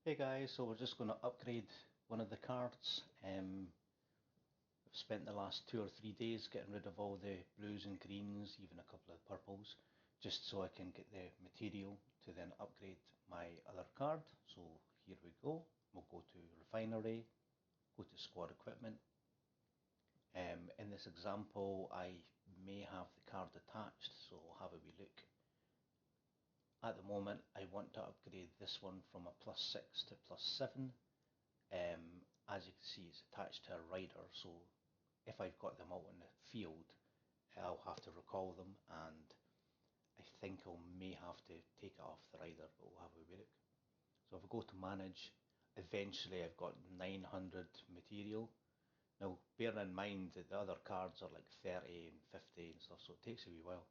Hey guys, so we're just going to upgrade one of the cards. I've spent the last 2 or 3 days getting rid of all the blues and greens, even a couple of purples, just so I can get the material to then upgrade my other card. So here we go. We'll go to Refinery, go to Squad Equipment. In this example, I may have the card attached, so we'll have a wee look. At the moment, I want to upgrade this one from a +6 to +7. As you can see, it's attached to a rider, so if I've got them out in the field, I'll have to recall them, and I think I may have to take it off the rider, but we'll have a wee look. So if I go to manage, eventually I've got 900 material. Now, bearing in mind that the other cards are like 30 and 50 and stuff, so it takes a wee while.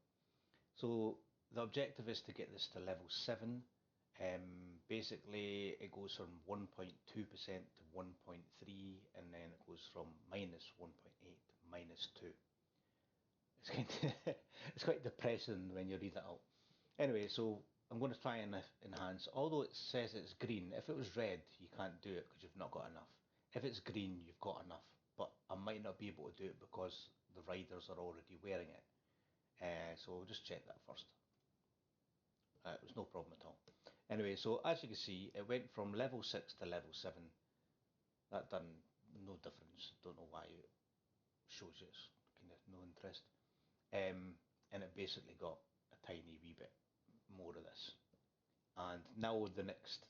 So the objective is to get this to level 7. Basically, it goes from 1.2% to 1.3, and then it goes from -1.8 to -2. It's it's quite depressing when you read it out. Anyway, so I'm going to try and enhance. Although it says it's green, if it was red, you can't do it because you've not got enough. If it's green, you've got enough. But I might not be able to do it because the riders are already wearing it. So we'll just check that first. It was no problem at all. Anyway, so as you can see, it went from level 6 to level 7. That done no difference. Don't know why it shows you it's kind of no interest. And it basically got a tiny wee bit more of this. And now the next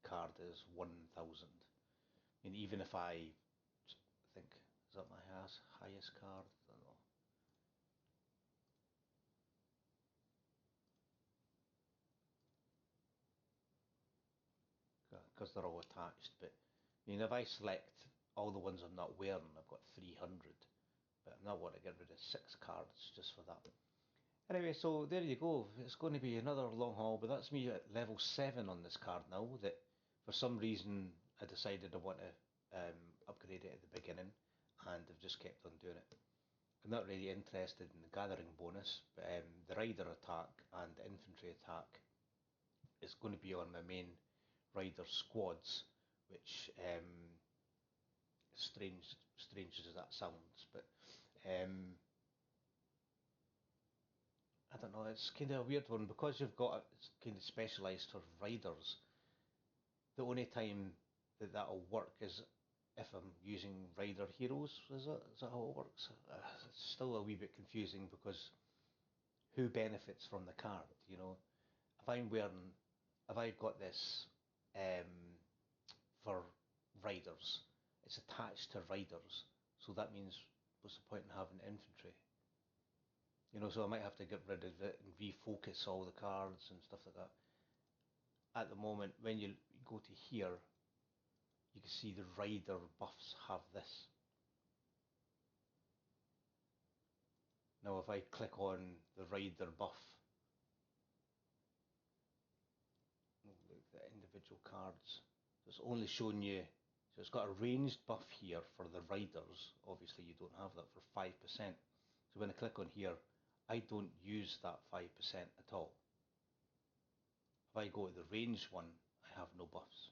card is 1000. And even if I think, is that my highest card? I don't know. Because they're all attached. But I mean, if I select all the ones I'm not wearing, I've got 300. But I'm not want to get rid of 6 cards just for that. Anyway, so there you go. It's going to be another long haul, but that's me at level 7 on this card now. That for some reason I decided I want to upgrade it at the beginning, and I've just kept on doing it. I'm not really interested in the gathering bonus, but the rider attack and the infantry attack is going to be on my main rider squads, which strange as that sounds, but I don't know, it's kind of a weird one because you've got it's kind of specialised for riders. The only time that that'll work is if I'm using rider heroes. Is that how it works? It's still a wee bit confusing because who benefits from the card? You know, if I'm wearing, if I've got this for riders, it's attached to riders, so that means what's the point in having infantry? You know, so I might have to get rid of it and refocus all the cards and stuff like that. At the moment, when you go to here, you can see the rider buffs have this. Now if I click on the rider buff, look, the individual cards, so it's only showing you, so it's got a ranged buff here for the riders. Obviously you don't have that for 5%. So when I click on here, I don't use that 5% at all. If I go to the ranged one, I have no buffs.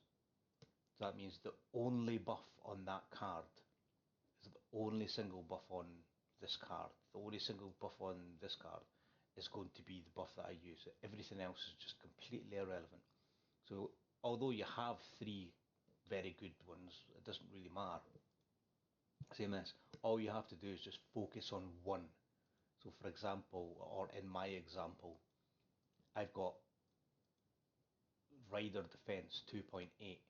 So that means the only buff on that card is the only single buff on this card. The only single buff on this card is going to be the buff that I use. Everything else is just completely irrelevant. So although you have 3 very good ones, it doesn't really matter. Same as all you have to do is just focus on one. So for example, or in my example, I've got Rider Defense 2.8.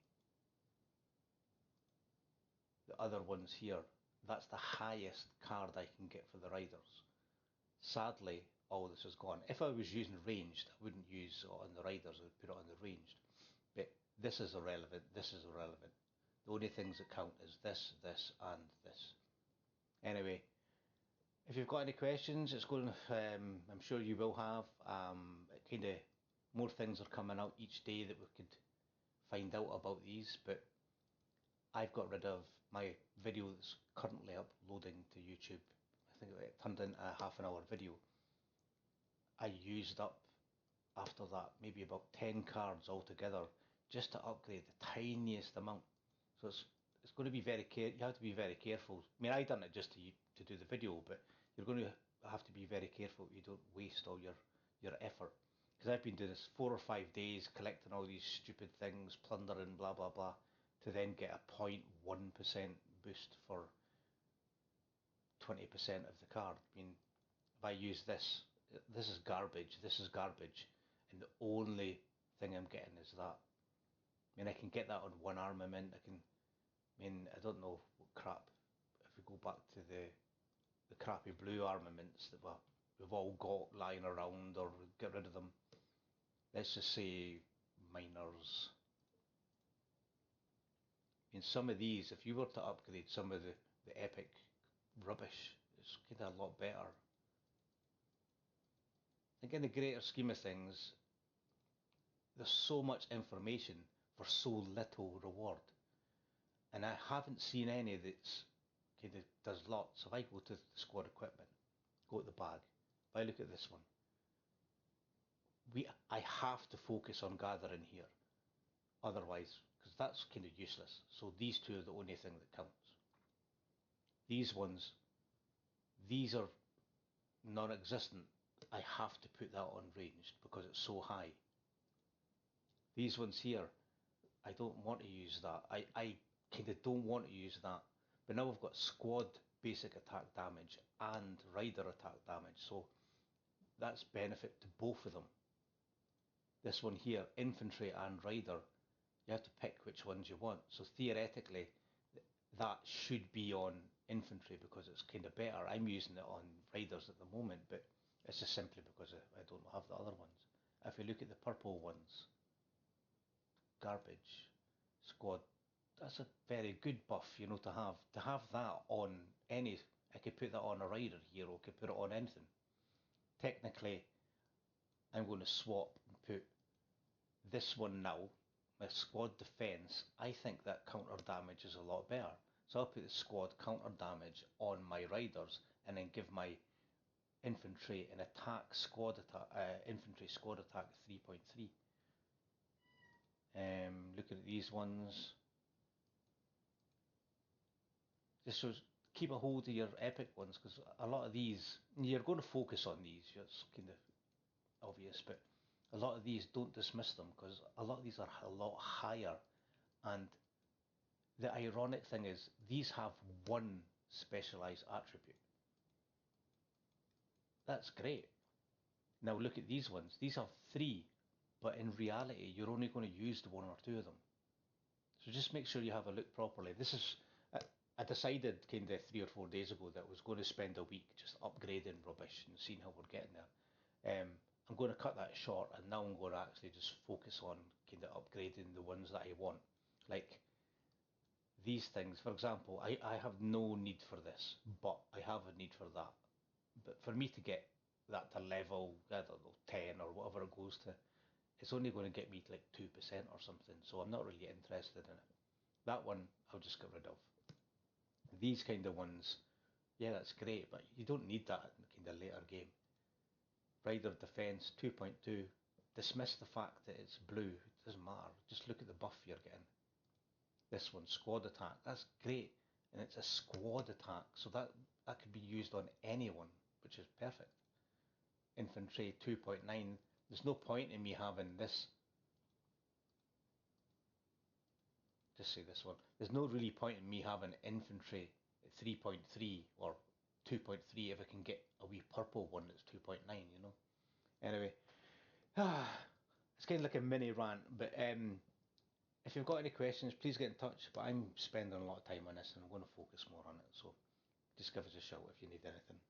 The other ones here, that's the highest card I can get for the riders. Sadly, all this is gone. If I was using ranged, I wouldn't use it on the riders, I would put it on the ranged. But this is irrelevant, this is irrelevant. The only things that count is this, this, and this. Anyway, if you've got any questions, it's going to, I'm sure you will have. Kind of more things are coming out each day that we could find out about these, but I've got rid of my video that's currently uploading to YouTube. I think it turned into a half-an-hour video. I used up, after that, maybe about 10 cards altogether just to upgrade the tiniest amount. So it's going to be you have to be very careful. I mean, I done it just to do the video, but you're going to have to be very careful you don't waste all your effort. Because I've been doing this 4 or 5 days, collecting all these stupid things, plundering, blah blah blah, to then get a 0.1% boost for 20% of the card. I mean, if I use this, this is garbage, and the only thing I'm getting is that. I mean, I can get that on one armament. I don't know what crap. If we go back to the crappy blue armaments that we've all got lying around, or get rid of them. Let's just say miners. I mean, some of these, if you were to upgrade some of the epic rubbish, it's kind of a lot better. I think in the greater scheme of things, there's so much information for so little reward. And I haven't seen any that's kind of does lots. If I go to the squad equipment, go to the bag, if I look at this one, I have to focus on gathering here. Otherwise, because that's kind of useless. So these two are the only thing that counts. These ones, these are non-existent. I have to put that on ranged because it's so high. These ones here, I don't want to use that. I kind of don't want to use that. But now I've got squad basic attack damage and rider attack damage, so that's benefit to both of them. This one here, infantry and rider, you have to pick which ones you want. So theoretically, that should be on infantry because it's kind of better. I'm using it on riders at the moment, but it's just simply because I don't have the other ones. If you look at the purple ones, garbage, squad, that's a very good buff, you know, to have. To have that on any, I could put that on a rider hero, could put it on anything. Technically, I'm going to swap and put this one now, my squad defense. I think that counter damage is a lot better. So I'll put the squad counter damage on my riders and then give my infantry an infantry squad attack 3.3. Looking at these ones, just shows keep a hold of your epic ones, because a lot of these, you're going to focus on these, it's kind of obvious, but a lot of these, don't dismiss them, because a lot of these are a lot higher. And the ironic thing is, these have one specialized attribute. That's great. Now look at these ones. These have three, but in reality, you're only going to use the one or two of them. So just make sure you have a look properly. This is, I decided kind of 3 or 4 days ago that I was going to spend a week just upgrading rubbish and seeing how we're getting there. I'm going to cut that short, and now I'm going to actually just focus on kind of upgrading the ones that I want. Like these things, for example, I have no need for this, but I have a need for that. But for me to get that to level, I don't know, 10 or whatever it goes to, it's only going to get me to like 2% or something, so I'm not really interested in it. That one I'll just get rid of. These kind of ones, yeah, that's great, but you don't need that in kind of later game. Rider defense 2.2, dismiss the fact that it's blue, it doesn't matter, just look at the buff you're getting. This one, squad attack, that's great, and it's a squad attack, so that could be used on anyone, which is perfect. Infantry 2.9, there's no point in me having this. Just say this one. There's no really point in me having infantry at 3.3 or 2.3 if I can get a wee purple one that's 2.9, you know. Anyway, it's kind of like a mini rant, but if you've got any questions, please get in touch. But I'm spending a lot of time on this and I'm going to focus more on it, so just give us a shout if you need anything.